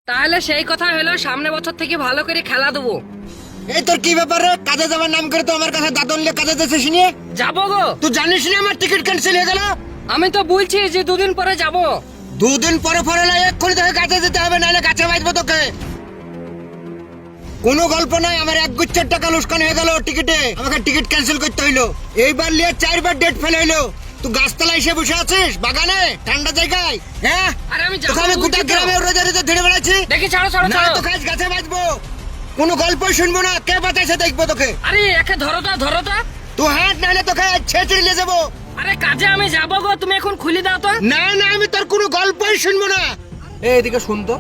তাহলে সেই কথা হলো সামনে বছর থেকে ভালো করে খেলা দেবো। এই তোর কি ব্যাপার রে? কাজে যাওয়ার নাম করে তো আমার কাছে দাদন নিয়ে কাজে যাচ্ছিস নিয়ে। যাবো গো। তুই জানিস না আমার টিকিট ক্যান্সেল হয়ে গেল? আমি তো বলছি যে দুদিন পরে যাব। দুদিন পরে পরে না, এক্ষুনি তোকে কাজে যেতে হবে, নাহলে কাছে বাঁচবো তোকে। কোনো গল্প নাই, আমার এক গুচ্ছের টাকা লুস্কান হয়ে গেল টিকিটে, আমাকে টিকিট ক্যান্সেল করতে হইলো। এইবার নিয়ে 4বার ডেট ফেল হইলো। তুই গাছতলায় এসে বসে আছিস বাগানে ঠান্ডা জায়গায়, হ্যাঁ? আরে আমি তোকে আমি গোটা গ্রামে রোজে রোজে ধরে বেড়াচ্ছি। দেখি ছাড়ো ছাড়ো না ছাড়ো। তোকে আজ গাছে বাঁচবো, কোনো গল্পই শুনবো না, কে বাঁচাইছে দেখবো তোকে। আরে একে ধরো তো ধরো তো। তুই হাঁট, নাহলে তোকে ছেঁচড়ে নিয়ে যাবো। আরে কাজে আমি যাবো গো, তুমি এখন খুলে দাও তো। না না, আমি তোর কোনো গল্পই শুনবো না। এদিকে শুন তো,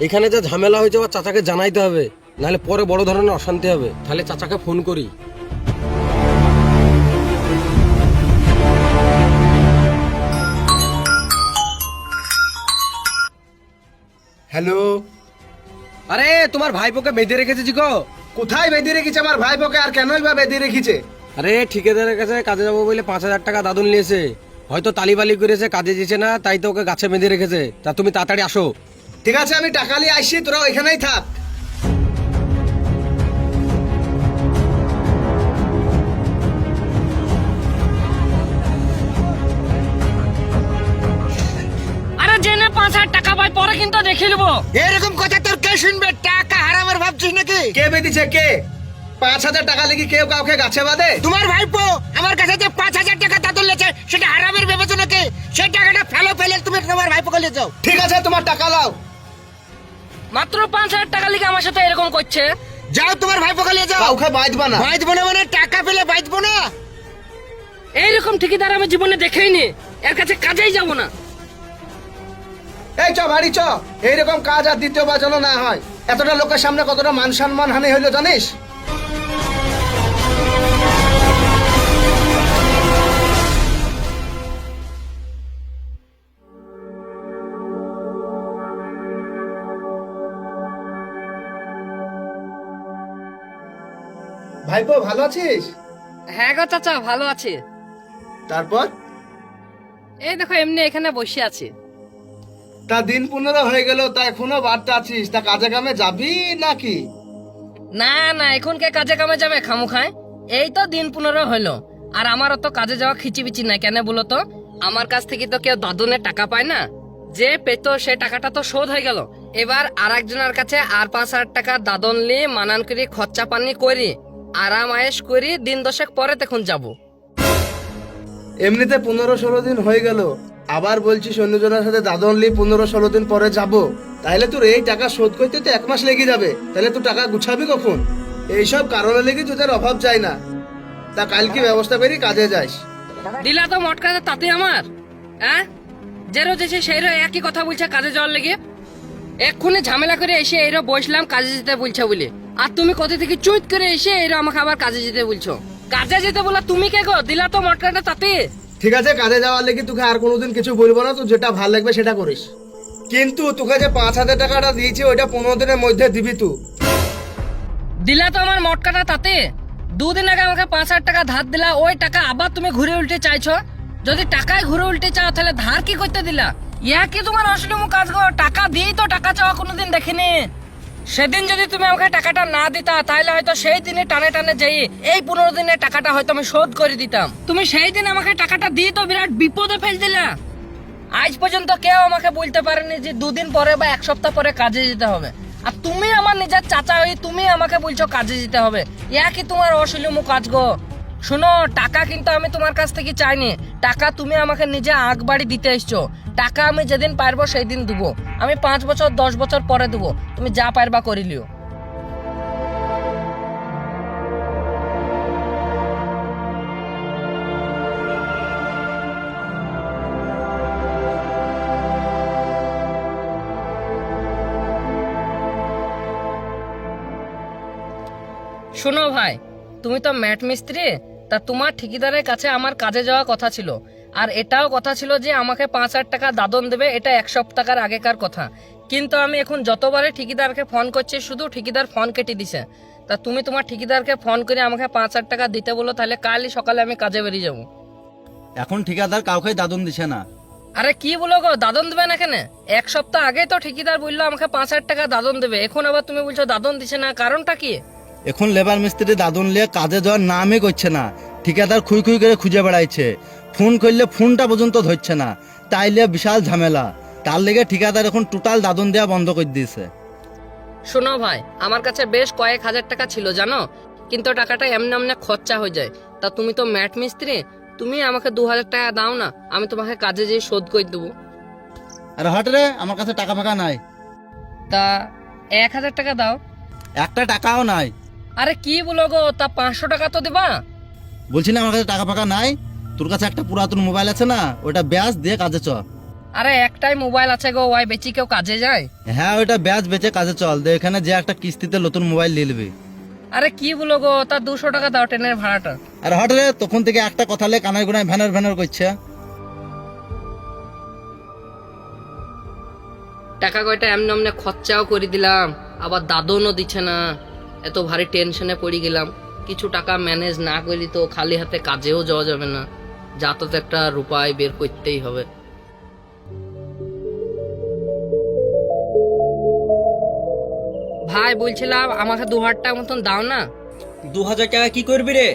এখানে যে ঝামেলা হয়েছে ওর চাচাকে জানাইতে হবে, নাহলে পরে বড় ধরনের অশান্তি হবে। তাহলে চাচাকে ফোন করি। হ্যালো, আরে তোমার ভাইপোকে বেঁধে রেখেছে জিকো। কোথায় বেঁধে রেখেছে আমার ভাইপোকে? আর কেনই বা বেঁধে রেখেছে? আরে ঠিকাদারের কাছে কাজে যাবো বলে 5,000 টাকা দাদন নিয়েছে, হয়তো তালিবালি করেছে, কাজে দিচ্ছে না, তাই তো ওকে গাছে বেঁধে রেখেছে। তা তুমি তাড়াতাড়ি আসো। ঠিক আছে, আমি টাকা নিয়ে আসছি, তোরা ওইখানেই থাক। আরে জেনে 5,000 টাকা পাই, পরে কিন্তু দেখে নেবো। এরকম কথা তোর কে শুনবে? টাকা হারামের ভাবছিস নাকি? কে বেঁধেছে? কে? 5,000 টাকা লেগে কেউ কাউকে গাছে বাঁধে? তোমার ভাইপো আমার কাছে যে 5,000 টাকা দাদন লেছে, সেটা হারামের ভেবেছো নাকি? সেই টাকাটা ফেলে তুমি তোমার ভাইপোকে নিয়ে যাও। ঠিক আছে, তোমার টাকা লাও। মাত্র 5,000 টাকা লিখে আমার সাথে এরকম করছে। যাও তোমার ভাইপোকে নিয়ে যাও। কাউকে বাঁধবা না। বাঁচবো না মানে টাকা পেলে বাঁচবো না। এইরকম ঠিকাদার আমি জীবনে দেখেই নি, এর কাছে কাজেই যাব না। এই চ বাড়ি চ, এইরকম কাজ আর দ্বিতীয়বার যেন না হয়। এতটা লোকের সামনে কতটা মান সম্মান হানি হইলো জানিস? ভাইপো ভালো আছিস? হ্যাঁ গো চাচা, ভালো আছে। তারপর এই দেখো এমনি এখানে বসে আছি। তা দিন 15 হয়ে গেল, তা এখনো বাড়তে আছিস? তা কাজে কামে যাবি নাকি? না না, এখন কে কাজে কামে যাবে খামুখায়? এই তো দিন 15 হলো, আর আমারও তো কাজে যাওয়া খিচিবিচি নাই। কেন বলো তো? আমার কাছ থেকে তো কেউ দাদনের টাকা পায় না, যে পেত সে টাকাটা তো শোধ হয়ে গেল। এবার আর একজনের কাছে আর 5,000 টাকা দাদন নিয়ে মানান করি, খরচা পানি করি, আরাম আয়েশ করি, দিন 10 পরে তখন যাব। এমনিতে 15-16 দিন হয়ে গেল, আবার বলছিস অন্যজনের সাথে দাদন লি 15-16 দিন পরে যাব। তাহলে তোর এই টাকা শোধ করতে তো 1 মাস লেগে যাবে। তাহলে তুই টাকা গুছাবি কখন? এইসব কারণে লেগে তোদের অভাব যায় না। তা কালকে ব্যবস্থা করি, কাজে যাস। দিলা তো মটকাতে তাতে আমার, হ্যাঁ? যে রোজ এসে সেই রোজ একই কথা বলছে কাজে যাওয়ার লেগে। এক্ষুনি ঝামেলা করে এসে এরা বসলাম কাজে যেতে বলছে বলে, আর তুমি কোথা থেকে চুইট করে এসে এরা আমাকে আবার কাজে যেতে বলছো। কাজে যেতে বলা তুমি কে গো? দিলা তো মটকাটা তাতে। ঠিক আছে, কাজে যাওয়ার লেগে তোকে আর কোনোদিন কিছু বলবো না, তো যেটা ভালো লাগবে সেটা করিস। কিন্তু তোকে যে 5,000 টাকাটা দিয়েছি ওইটা 15 দিনের মধ্যে দিবি তুই। দিলা তো আমার মটকাটা তাতে। 2 দিন আগে আমাকে 5,000 টাকা ধার দিলা, ওই টাকা আবার তুমি ঘুরে উল্টে চাইছো। যদি টাকায় ঘুরে উল্টে চাও তাহলে ধার কি করতে দিলা? ইয়া কি তোমার অসলিম কাজ গো? টাকা দিয়েই তো টাকা চাওয়া কোনোদিন দেখিনি। সেদিন যদি তুমি আমাকে টাকাটা না দিতা, তাহলে হয়তো সেই দিনে টানে টানে যাই এই 15 দিনের টাকাটা হয়তো আমি শোধ করে দিতাম। তুমি সেই দিন আমাকে টাকাটা দিয়ে তো বিরাট বিপদে ফেল দিলা। আজ পর্যন্ত কেউ আমাকে বলতে পারেনি যে 2 দিন পরে বা 1 সপ্তাহ পরে কাজে যেতে হবে, আর তুমি আমার নিজের চাচা হই, তুমি আমাকে বলছো কাজে যেতে হবে। ইয়া কি তোমার অসলিম কাজ গো? শোনো, টাকা কিন্তু আমি তোমার কাছ থেকে চাইনি। টাকা তুমি আমাকে নিজে আগ বাড়ি দিতে এসছো। টাকা আমি যেদিন পারবো সেই দিন দেবো। আমি 5 বছর 10 বছর পরে দেবো, তুমি যা পারবা করিলিও। শোনো ভাই, তুমি তো ম্যাট মিস্ত্রি, তা তোমার ঠিকাদারের কাছে আমার কাজে যাওয়া কথা ছিল, আর এটাও কথা ছিল যে আমাকে 5,000 টাকা দাদন দেবে। এটা 1 সপ্তাহের আগেকার কথা। কিন্তু আমি এখন যতবারে ঠিকাদারকে ফোন করছি, শুধু ঠিকাদার ফোন কেটে দিছে। তা তুমি তোমার ঠিকাদারকে ফোন করে আমাকে 5,000 টাকা দিতে বলো, তাহলে কালই সকালে আমি কাজে বেরিয়ে যাবো। এখন ঠিকাদার কাউকে দাদন দিছে না। আরে কি বলো গো, দাদন দেবে না কেন? এক সপ্তাহ আগে তো ঠিকাদার বললো আমাকে 5,000 টাকা দাদন দেবে, এখন আবার তুমি বলছো দাদন দিছে না, কারণটা কি? এখন লেবার মিস্ত্রি দাদন লিয়ে কাজে যাওয়ার নামই করছে না, ঠিকাদার খুই খুই করে খুঁজে বেড়াইছে, ফোন করলে ফোনটা পর্যন্ত ধরছে না, তাইলে বিশাল ঝামেলা। তার লেগে ঠিকাদার এখন টোটাল দাদন দেওয়া বন্ধ করে দিয়েছে। শোনো ভাই, আমার কাছে বেশ কয়েক হাজার টাকা ছিল জানো, কিন্তু টাকাটা এমনি এমনি খরচা হয়ে যায়। তা তুমি তো ম্যাট মিস্ত্রি, তুমি আমাকে 2,000 টাকা দাও না, আমি তোমাকে কাজে যেয়ে শোধ করে দেবো। আরে হট রে, আমার কাছে টাকা ফাঁকা নাই। তা 1,000 টাকা দাও। একটা টাকাও নাই। আরে কি বলো গো, তা 500 টাকা তো দেবা। বলছি না আমার কাছে টাকা ফাঁকা নাই। তোর কাছে একটা পুরাতন মোবাইল আছে না, ওটা ব্যাজ দিয়ে কাজে চল। আরে একটাই মোবাইল আছে গো, ওই বেচি কেউ কাজে যায়? হ্যাঁ, ওইটা ব্যাজ বেচে কাজে চল, দে এখানে যে একটা কিস্তিতে নতুন মোবাইল নিয়ে নিবি। আরে কি বলো গো, তা 200 টাকা দাও ট্রেনের ভাড়াটা। আর হট রে, তখন থেকে একটা কথা লে কানের গোনায় ভ্যানর ভ্যানর করছে। টাকা কয়টা এমনি এমনি খরচাও করে দিলাম, আবার দাদনও দিচ্ছে না, এত ভারী টেনশনে পড়ে গেলাম। কিছু টাকা ম্যানেজ না করি তো খালি হাতে কাজেও যাওয়া যাবে না, যাতে তো একটা উপায় বের করতেই হবে। ভাই বলছিলাম আমাকে 2,000 টাকা মতন দাও না। 2,000 টাকা কি করবি রে?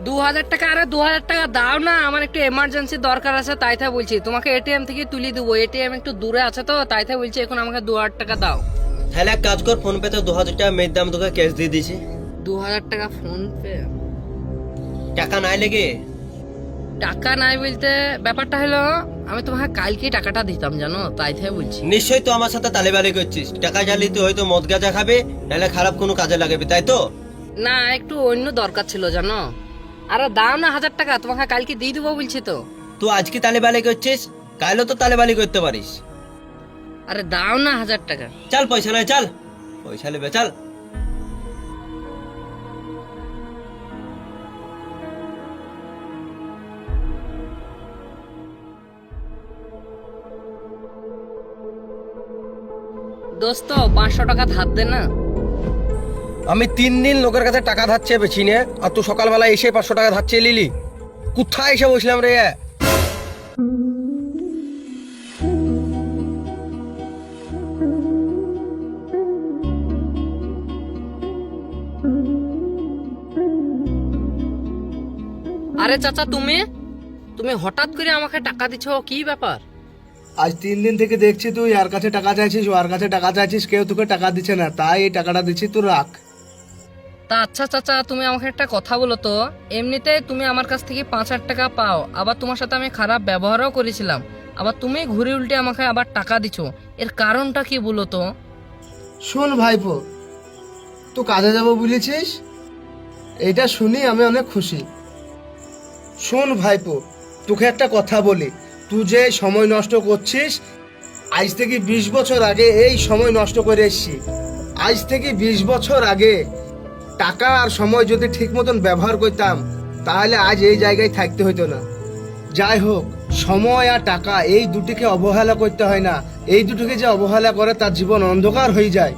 2,000 টাকা? আরে 2,000 টাকা দাও না, আমার একটু এমার্জেন্সি দরকার আছে, তাই তাই বলছি। তোমাকে এটিএম থেকে তুলে দেবো, এটিএম একটু দূরে আছে তো, তাই তাই বলছি এখন আমাকে 2,000 টাকা দাও। তাহলে এক কাজ কর, ফোন পে তো 2,000 টাকা মেয়ের দাম তোকে ক্যাশ দিয়ে দিয়েছি। 2,000 টাকা ফোন পে? টাকা নাই লেগে? টাকা নাই বলতে ব্যাপারটা হলো আমি তোমাকে কালকে টাকাটা দিতাম জানো, তাই তাই বলছি। নিশ্চয়ই তো আমার সাথে তালেবালি করছিস। টাকা চাইলে তুই হয়তো মদ গাঁজা খাবে, নাহলে খারাপ কোনো কাজে লাগাবি, তাই তো? না, একটু অন্য দরকার ছিল জানো। আরে দাও না 1,000 টাকা, তোমাকে কালকে দিয়ে দেবো বলছি তো। তুই আজকে তালেবালি করছিস, কালও তো তালেবালি করতে পারিস। আরে দাও না 1,000 টাকা। চল, পয়সা নাই, চল পয়সা নেবে, চল। দোস্ত 500 টাকা ধার দে না। আমি 3 দিন লোকের কাছে টাকা ধার চেয়ে পেছি না, আর তুই সকালবেলা এসে 500 টাকা ধার চেয়ে লিলি? কোথায় এসে বসলাম রে? আরে চাচা, তুমি তুমি হঠাৎ করে আমাকে টাকা দিছো, কি ব্যাপার? আজ 3 দিন থেকে দেখছি তুই আর কাছে টাকা চাইছিস, ওর কাছে টাকা চাইছিস, কেউ তোকে টাকা দিচ্ছে না, তাই এই টাকাটা দিচ্ছি, তুই রাখ। তা আচ্ছা চাচা, তুমি আমাকে একটা কথা বলো তো, এমনিতে তুমি আমার কাছ থেকে 5,000 টাকা পাও, আবার তোমার সাথে আমি খারাপ ব্যবহারও করেছিলাম, আবার তুমি ঘুরে উল্টে আমাকে আবার টাকা দিছো, এর কারণটা কি বলো তো? শোন ভাইপো, তুই কাজে যাবো বলেছিস, এইটা শুনি আমি অনেক খুশি। শোন ভাইপো, তোকে একটা কথা বলি, তুই যে সময় নষ্ট করছিস, আজ থেকে 20 বছর আগে এই সময় নষ্ট করে এসছি। আজ থেকে 20 বছর আগে টাকা আর সময় যদি ঠিক মতন ব্যবহার করতাম, তাহলে আজ এই জায়গায় থাকতে হতো না। যাই হোক, সময় আর টাকা এই দুটিকে অবহেলা করতে হয় না, এই দুটিকে যে অবহেলা করে তার জীবন অন্ধকার হয়ে যায়।